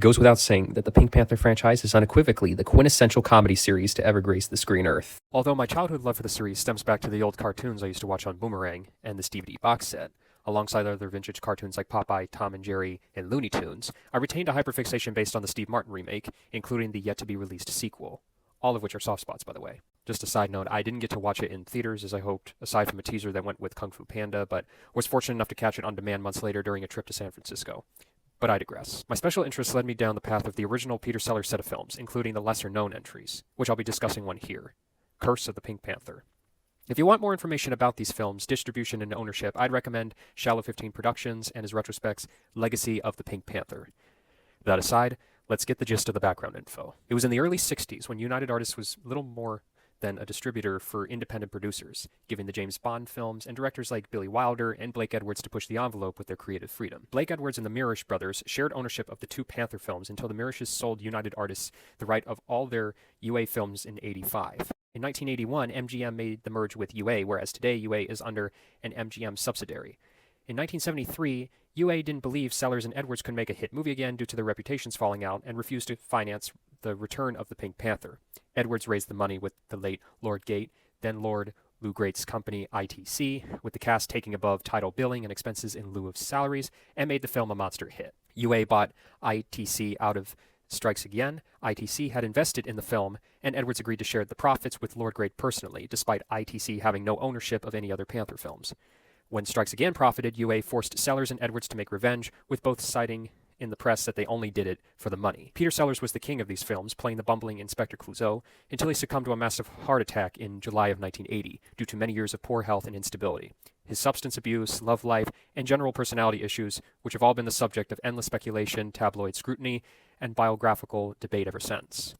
goes without saying that the Pink Panther franchise is unequivocally the quintessential comedy series to ever grace the screen earth. Although my childhood love for the series stems back to the old cartoons I used to watch on Boomerang and this DVD box set, alongside other vintage cartoons like Popeye, Tom and Jerry, and Looney Tunes, I retained a hyperfixation based on the Steve Martin remake, including the yet-to-be-released sequel, all of which are soft spots, by the way. Just a side note, I didn't get to watch it in theaters as I hoped, aside from a teaser that went with Kung Fu Panda, but was fortunate enough to catch it on demand months later during a trip to San Francisco. But I digress. My special interest led me down the path of the original Peter Sellers set of films, including the lesser-known entries, which I'll be discussing one here, Curse of the Pink Panther. If you want more information about these films, distribution, and ownership, I'd recommend Shallow 15 Productions and his retrospects Legacy of the Pink Panther. That aside, let's get the gist of the background info. It was in the early 60s when United Artists was little more than a distributor for independent producers, giving the James Bond films and directors like Billy Wilder and Blake Edwards to push the envelope with their creative freedom. Blake Edwards and the Mirisch brothers shared ownership of the two Panther films until the Mirishes sold United Artists the right of all their UA films in '85. In 1981, MGM made the merge with UA, whereas today UA is under an MGM subsidiary. In 1973, UA didn't believe Sellers and Edwards could make a hit movie again due to their reputations falling out and refused to finance the return of the Pink Panther. Edwards raised the money with the late Lord Gate, then Lord Lou Great's company ITC, with the cast taking above title billing and expenses in lieu of salaries, and made the film a monster hit. UA bought ITC out of Strikes Again. ITC had invested in the film, and Edwards agreed to share the profits with Lord Great personally, despite ITC having no ownership of any other Panther films. When Strikes Again profited, UA forced Sellers and Edwards to make revenge, with both citing in the press that they only did it for the money. Peter Sellers was the king of these films, playing the bumbling Inspector Clouseau, until he succumbed to a massive heart attack in July of 1980, due to many years of poor health and instability. His substance abuse, love life, and general personality issues, which have all been the subject of endless speculation, tabloid scrutiny, and biographical debate ever since.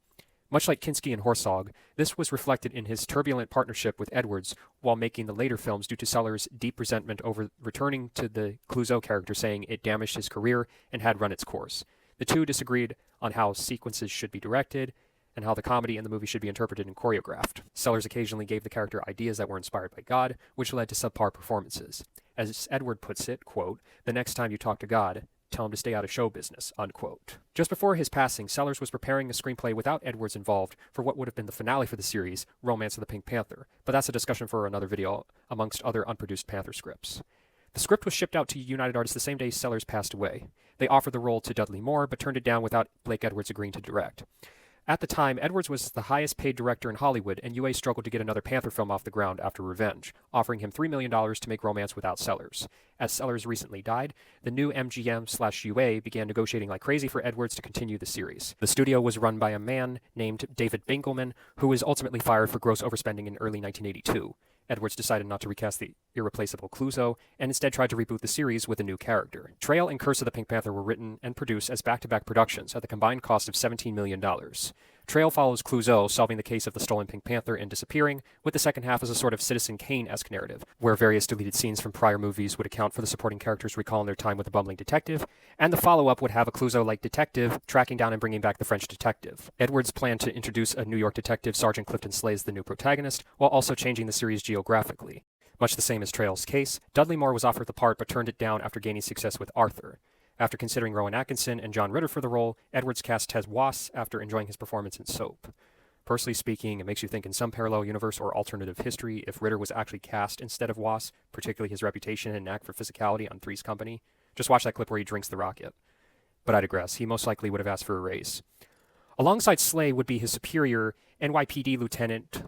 Much like Kinski and Herzog, this was reflected in his turbulent partnership with Edwards while making the later films due to Sellers' deep resentment over returning to the Clouseau character, saying it damaged his career and had run its course. The two disagreed on how sequences should be directed and how the comedy in the movie should be interpreted and choreographed. Sellers occasionally gave the character ideas that were inspired by God, which led to subpar performances. As Edward puts it, quote, "The next time you talk to God, tell him to stay out of show business," unquote. Just before his passing, Sellers was preparing a screenplay without Edwards involved for what would have been the finale for the series, Romance of the Pink Panther, but that's a discussion for another video, amongst other unproduced Panther scripts. The script was shipped out to United Artists the same day Sellers passed away. They offered the role to Dudley Moore, but turned it down without Blake Edwards agreeing to direct. At the time, Edwards was the highest paid director in Hollywood, and UA struggled to get another Panther film off the ground after Revenge, offering him $3 million to make Romance without Sellers. As Sellers recently died, the new MGM/UA began negotiating like crazy for Edwards to continue the series. The studio was run by a man named David Bingelman, who was ultimately fired for gross overspending in early 1982. Edwards decided not to recast the irreplaceable Clouseau, and instead tried to reboot the series with a new character. Trail and Curse of the Pink Panther were written and produced as back-to-back productions at the combined cost of $17 million. Trail follows Clouseau solving the case of the stolen Pink Panther and disappearing, with the second half as a sort of Citizen Kane-esque narrative, where various deleted scenes from prior movies would account for the supporting characters recalling their time with the bumbling detective, and the follow-up would have a Clouseau-like detective tracking down and bringing back the French detective. Edwards planned to introduce a New York detective, Sergeant Clifton Slay, as the new protagonist, while also changing the series geographically. Much the same as Trail's case, Dudley Moore was offered the part but turned it down after gaining success with Arthur. After considering Rowan Atkinson and John Ritter for the role, Edwards cast Tez Wass after enjoying his performance in Soap. Personally speaking, it makes you think in some parallel universe or alternative history if Ritter was actually cast instead of Wass, particularly his reputation and knack for physicality on Three's Company. Just watch that clip where he drinks the rocket. But I digress, he most likely would have asked for a raise. Alongside Slay would be his superior, NYPD Lieutenant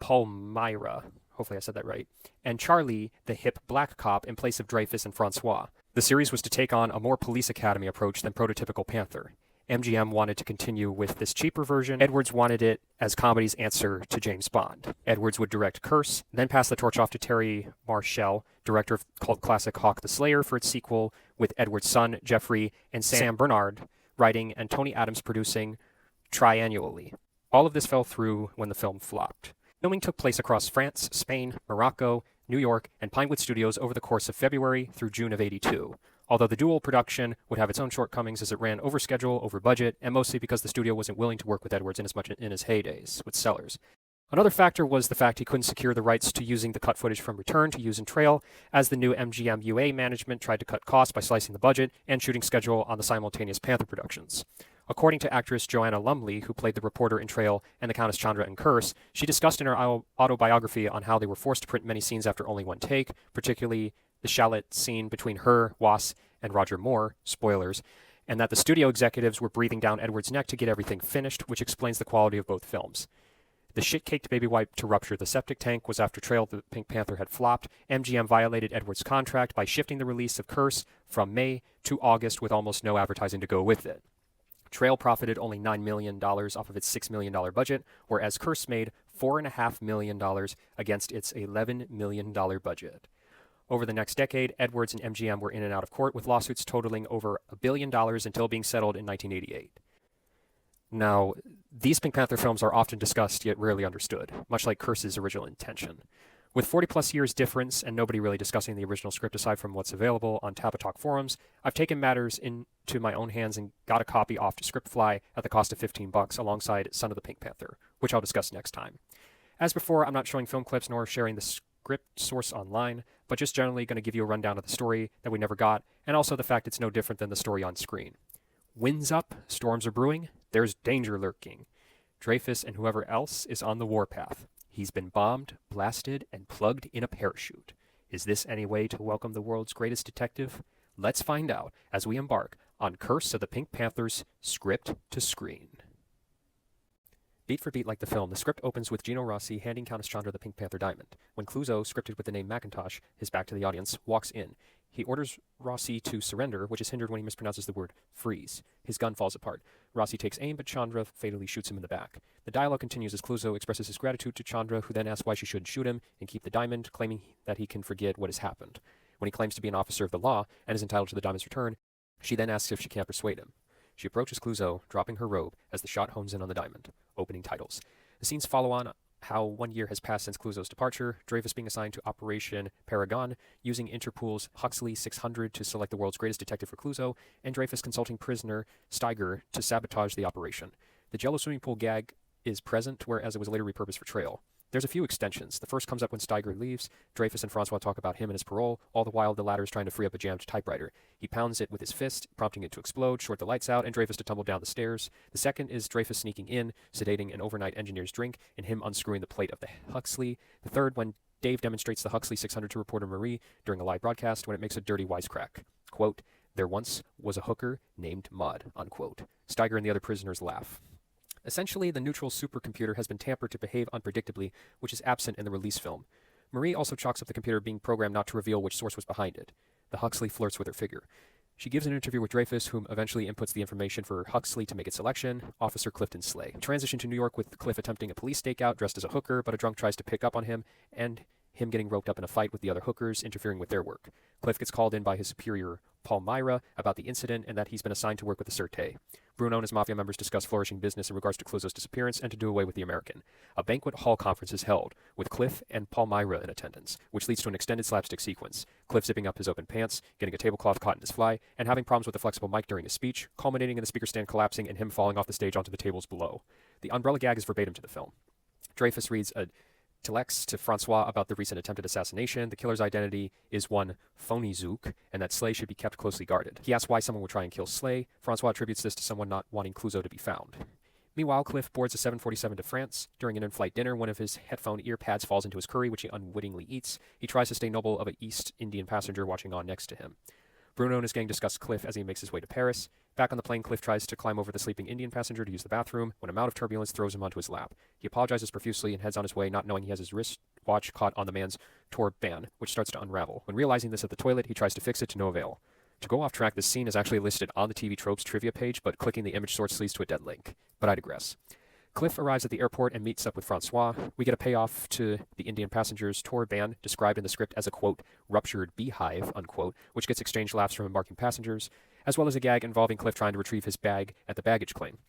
Palmyra, hopefully I said that right, and Charlie, the hip black cop, in place of Dreyfus and Francois. The series was to take on a more police academy approach than prototypical Panther. MGM wanted to continue with this cheaper version. Edwards wanted it as comedy's answer to James Bond. Edwards would direct Curse, then pass the torch off to Terry Marshall, director of cult classic Hawk the Slayer, for its sequel, with Edwards' son, Jeffrey, and Sam Bernard writing and Tony Adams producing triannually. All of this fell through when the film flopped. Filming took place across France, Spain, Morocco, New York, and Pinewood Studios over the course of February through June of '82, although the dual production would have its own shortcomings as it ran over schedule, over budget, and mostly because the studio wasn't willing to work with Edwards in his heydays with Sellers. Another factor was the fact he couldn't secure the rights to using the cut footage from Return to use in Trail, as the new MGM UA management tried to cut costs by slicing the budget and shooting schedule on the simultaneous Panther productions. According to actress Joanna Lumley, who played the reporter in Trail and the Countess Chandra in Curse, she discussed in her autobiography on how they were forced to print many scenes after only one take, particularly the chalet scene between her, Was, and Roger Moore, spoilers, and that the studio executives were breathing down Edward's neck to get everything finished, which explains the quality of both films. The shit-caked baby wipe to rupture the septic tank was after Trail the Pink Panther had flopped. MGM violated Edward's contract by shifting the release of Curse from May to August with almost no advertising to go with it. Trail profited only $9 million off of its $6 million budget, whereas Curse made $4.5 million against its $11 million budget. Over the next decade, Edwards and MGM were in and out of court, with lawsuits totaling over $1 billion until being settled in 1988. Now, these Pink Panther films are often discussed yet rarely understood, much like Curse's original intention. With 40-plus years difference and nobody really discussing the original script aside from what's available on Tapatalk forums, I've taken matters into my own hands and got a copy off to Scriptfly at the cost of $15 alongside Son of the Pink Panther, which I'll discuss next time. As before, I'm not showing film clips nor sharing the script source online, but just generally going to give you a rundown of the story that we never got, and also the fact it's no different than the story on screen. Winds up, storms are brewing, there's danger lurking. Dreyfus and whoever else is on the warpath. He's been bombed, blasted, and plugged in a parachute. Is this any way to welcome the world's greatest detective? Let's find out as we embark on Curse of the Pink Panther's script to screen. Beat for beat like the film, the script opens with Gino Rossi handing Countess Chandra the Pink Panther diamond. When Clouseau, scripted with the name Macintosh, his back to the audience, walks in, he orders Rossi to surrender, which is hindered when he mispronounces the word freeze. His gun falls apart. Rossi takes aim, but Chandra fatally shoots him in the back. The dialogue continues as Clouseau expresses his gratitude to Chandra, who then asks why she shouldn't shoot him and keep the diamond, claiming that he can forget what has happened. When he claims to be an officer of the law and is entitled to the diamond's return, she then asks if she can't persuade him. She approaches Clouseau, dropping her robe as the shot hones in on the diamond. Opening titles. The scenes follow on how 1 year has passed since Clouseau's departure, Dreyfus being assigned to Operation Paragon, using Interpol's Huxley 600 to select the world's greatest detective for Clouseau, and Dreyfus consulting prisoner Steiger to sabotage the operation. The Jello swimming pool gag is present, whereas it was later repurposed for Trail. There's a few extensions. The first comes up when Steiger leaves. Dreyfus and Francois talk about him and his parole, all the while the latter is trying to free up a jammed typewriter. He pounds it with his fist, prompting it to explode, short the lights out, and Dreyfus to tumble down the stairs. The second is Dreyfus sneaking in, sedating an overnight engineer's drink, and him unscrewing the plate of the Huxley. The third, when Dave demonstrates the Huxley 600 to reporter Marie during a live broadcast, when it makes a dirty wisecrack. Quote, "There once was a hooker named Mud," unquote. Steiger and the other prisoners laugh. Essentially, the neutral supercomputer has been tampered to behave unpredictably, which is absent in the release film. Marie also chalks up the computer being programmed not to reveal which source was behind it. The Huxley flirts with her figure. She gives an interview with Dreyfus, whom eventually inputs the information for Huxley to make its selection, Officer Clifton Slay. Transition to New York with Cliff attempting a police stakeout dressed as a hooker, but a drunk tries to pick up on him, and him getting roped up in a fight with the other hookers, interfering with their work. Cliff gets called in by his superior, Palmyra, about the incident and that he's been assigned to work with the Sûreté. Bruno and his mafia members discuss flourishing business in regards to Clouseau's disappearance and to do away with the American. A banquet hall conference is held, with Cliff and Palmyra in attendance, which leads to an extended slapstick sequence. Cliff zipping up his open pants, getting a tablecloth caught in his fly, and having problems with the flexible mic during his speech, culminating in the speaker stand collapsing and him falling off the stage onto the tables below. The umbrella gag is verbatim to the film. Dreyfus reads a telex to Francois about the recent attempted assassination. The killer's identity is one Phony Zook, and that Slay should be kept closely guarded. He asks why someone would try and kill Slay. Francois attributes this to someone not wanting Clouseau to be found. Meanwhile, Cliff boards a 747 to France. During an in-flight dinner, one of his headphone ear pads falls into his curry, which he unwittingly eats. He tries to stay noble of an East Indian passenger watching on next to him. Bruno and his gang discuss Cliff as he makes his way to Paris. Back on the plane, Cliff tries to climb over the sleeping Indian passenger to use the bathroom when a mountain of turbulence throws him onto his lap. He apologizes profusely and heads on his way, not knowing he has his wristwatch caught on the man's turban, which starts to unravel. When realizing this at the toilet, he tries to fix it to no avail. To go off track, this scene is actually listed on the TV Tropes trivia page, but clicking the image source leads to a dead link. But I digress. Cliff arrives at the airport and meets up with Francois. We get a payoff to the Indian passenger's tour band, described in the script as a, quote, ruptured beehive, unquote, which gets exchanged laughs from embarking passengers, as well as a gag involving Cliff trying to retrieve his bag at the baggage claim.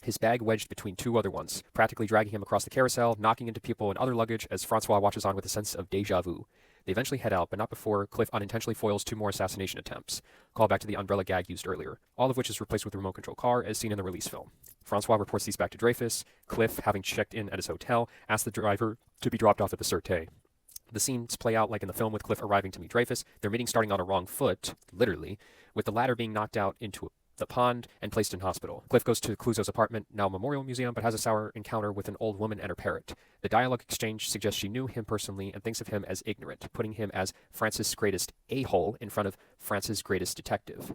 His bag wedged between two other ones, practically dragging him across the carousel, knocking into people and other luggage as Francois watches on with a sense of deja vu. They eventually head out, but not before Cliff unintentionally foils two more assassination attempts. Call back to the umbrella gag used earlier, all of which is replaced with a remote control car, as seen in the release film. Francois reports these back to Dreyfus. Cliff, having checked in at his hotel, asks the driver to be dropped off at the Sûreté. The scenes play out like in the film, with Cliff arriving to meet Dreyfus, their meeting starting on a wrong foot, literally, with the latter being knocked out into a the pond, and placed in hospital. Cliff goes to Clouseau's apartment, now a memorial museum, but has a sour encounter with an old woman and her parrot. The dialogue exchange suggests she knew him personally and thinks of him as ignorant, putting him as France's greatest a-hole in front of France's greatest detective.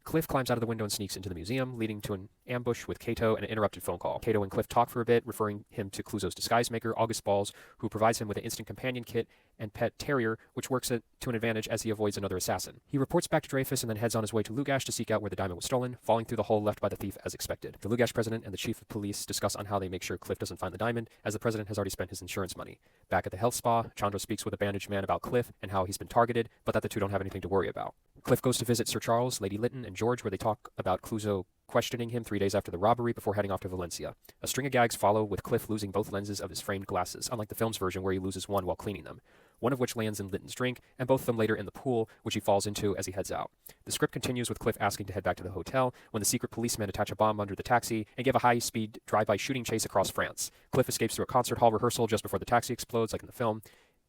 Cliff climbs out of the window and sneaks into the museum, leading to an ambush with Cato and an interrupted phone call. Cato and Cliff talk for a bit, referring him to Clouseau's disguise maker, August Balls, who provides him with an instant companion kit and pet terrier, which works to an advantage as he avoids another assassin. He reports back to Dreyfus and then heads on his way to Lugash to seek out where the diamond was stolen, falling through the hole left by the thief as expected. The Lugash president and the chief of police discuss on how they make sure Cliff doesn't find the diamond, as the president has already spent his insurance money. Back at the health spa, Chandra speaks with a bandaged man about Cliff and how he's been targeted, but that the two don't have anything to worry about. Cliff goes to visit Sir Charles, Lady Lytton, and George, where they talk about Clouseau questioning him 3 days after the robbery before heading off to Valencia. A string of gags follow, with Cliff losing both lenses of his framed glasses, unlike the film's version where he loses one while cleaning them, one of which lands in Lytton's drink, and both of them later in the pool, which he falls into as he heads out. The script continues with Cliff asking to head back to the hotel when the secret policemen attach a bomb under the taxi and give a high-speed drive-by shooting chase across France. Cliff escapes through a concert hall rehearsal just before the taxi explodes, like in the film,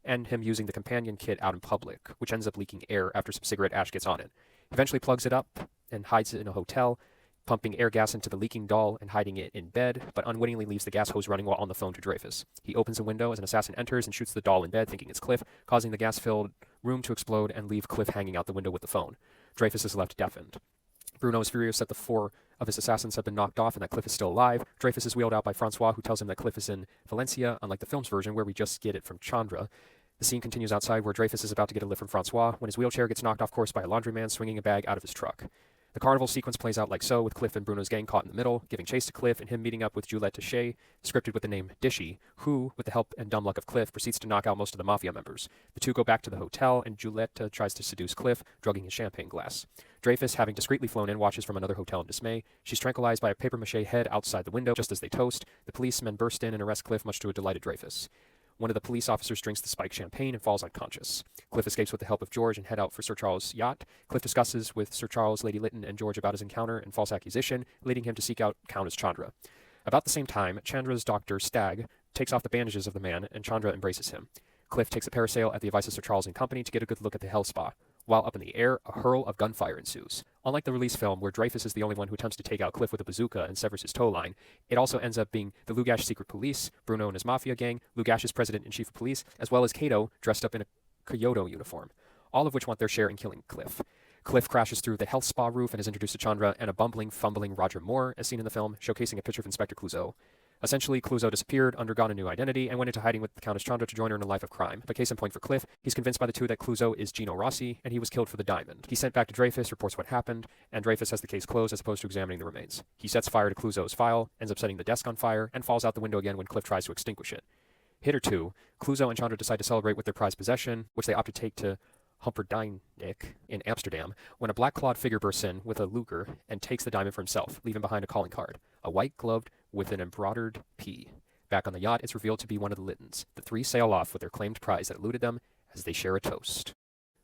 and him using the companion kit out in public, which ends up leaking air after some cigarette ash gets on it. He eventually plugs it up and hides it in a hotel, pumping air gas into the leaking doll and hiding it in bed, but unwittingly leaves the gas hose running while on the phone to Dreyfus. He opens a window as an assassin enters and shoots the doll in bed, thinking it's Cliff, causing the gas-filled room to explode and leave Cliff hanging out the window with the phone. Dreyfus is left deafened. Bruno is furious that the 4 of his assassins have been knocked off and that Cliff is still alive. Dreyfus is wheeled out by Francois, who tells him that Cliff is in Valencia, unlike the film's version where we just get it from Chandra. The scene continues outside where Dreyfus is about to get a lift from Francois when his wheelchair gets knocked off course by a laundryman swinging a bag out of his truck. The carnival sequence plays out like so, with Cliff and Bruno's gang caught in the middle, giving chase to Cliff and him meeting up with Juliette Taché, scripted with the name Dishy, who, with the help and dumb luck of Cliff, proceeds to knock out most of the mafia members. The two go back to the hotel, and Juliette tries to seduce Cliff, drugging his champagne glass. Dreyfus, having discreetly flown in, watches from another hotel in dismay. She's tranquilized by a papier-mâché head outside the window just as they toast. The policemen burst in and arrest Cliff, much to a delighted Dreyfus. One of the police officers drinks the spiked champagne and falls unconscious. Cliff escapes with the help of George and head out for Sir Charles' yacht. Cliff discusses with Sir Charles, Lady Lytton, and George about his encounter and false accusation, leading him to seek out Countess Chandra. About the same time, Chandra's doctor, Stagg, takes off the bandages of the man, and Chandra embraces him. Cliff takes a parasail at the advice of Sir Charles and company to get a good look at the health spa. While up in the air, a hurl of gunfire ensues. Unlike the release film, where Dreyfus is the only one who attempts to take out Cliff with a bazooka and severs his tow line, it also ends up being the Lugash secret police, Bruno and his mafia gang, Lugash's president-in-chief of police, as well as Cato, dressed up in a Kyoto uniform, all of which want their share in killing Cliff. Cliff crashes through the health spa roof and is introduced to Chandra and a bumbling, fumbling Roger Moore, as seen in the film, showcasing a picture of Inspector Clouseau. Essentially, Clouseau disappeared, undergone a new identity, and went into hiding with the Countess Chandra to join her in a life of crime. But case in point for Cliff, he's convinced by the two that Clouseau is Gino Rossi, and he was killed for the diamond. He's sent back to Dreyfus, reports what happened, and Dreyfus has the case closed as opposed to examining the remains. He sets fire to Clouseau's file, ends up setting the desk on fire, and falls out the window again when Cliff tries to extinguish it. Hitherto, Clouseau and Chandra decide to celebrate with their prized possession, which they opt to take to Humperdinck in Amsterdam, when a black-clawed figure bursts in with a Luger and takes the diamond for himself, leaving behind a calling card, a white gloved with an embroidered P. Back on the yacht, it's revealed to be one of the Lyttons. The three sail off with their claimed prize that eluded them as they share a toast.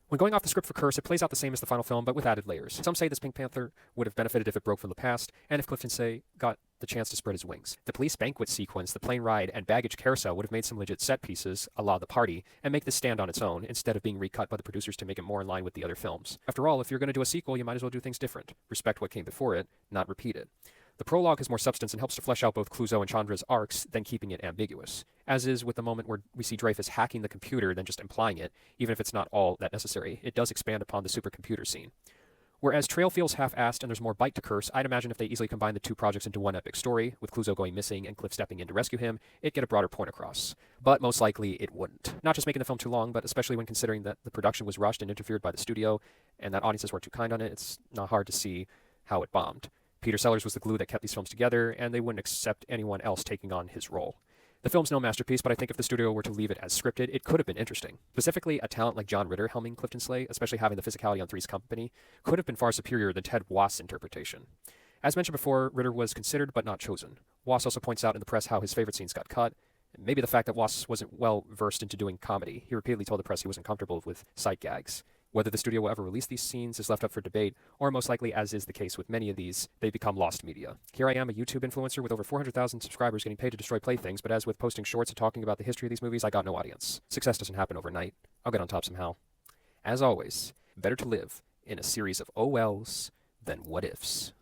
When going off the script for Curse, it plays out the same as the final film, but with added layers. Some say this Pink Panther would have benefited if it broke from the past, and if Clifton Say got the chance to spread his wings. The police banquet sequence, the plane ride, and baggage carousel would have made some legit set pieces, a la The Party, and make this stand on its own, instead of being recut by the producers to make it more in line with the other films. After all, if you're going to do a sequel, you might as well do things different. Respect what came before it, not repeat it. The prologue has more substance and helps to flesh out both Clouseau and Chandra's arcs than keeping it ambiguous, as is with the moment where we see Dreyfus hacking the computer than just implying it, even if it's not all that necessary. It does expand upon the supercomputer scene. Whereas Trail feels half-assed and there's more bite to Curse, I'd imagine if they easily combine the two projects into one epic story, with Clouseau going missing and Cliff stepping in to rescue him, it'd get a broader point across. But most likely it wouldn't. Not just making the film too long, but especially when considering that the production was rushed and interfered by the studio, and that audiences weren't too kind on it, it's not hard to see how it bombed. Peter Sellers was the glue that kept these films together, and they wouldn't accept anyone else taking on his role. The film's no masterpiece, but I think if the studio were to leave it as scripted, it could have been interesting. Specifically, a talent like John Ritter helming Clifton Slay, especially having the physicality on Three's Company, could have been far superior than Ted Wass' interpretation. As mentioned before, Ritter was considered but not chosen. Wass also points out in the press how his favorite scenes got cut, and maybe the fact that Wass wasn't well versed into doing comedy. He repeatedly told the press he wasn't comfortable with sight gags. Whether the studio will ever release these scenes is left up for debate, or most likely, as is the case with many of these, they become lost media. Here I am, a YouTube influencer with over 400,000 subscribers getting paid to destroy playthings, but as with posting shorts and talking about the history of these movies, I got no audience. Success doesn't happen overnight. I'll get on top somehow. As always, better to live in a series of oh-wells than what-ifs.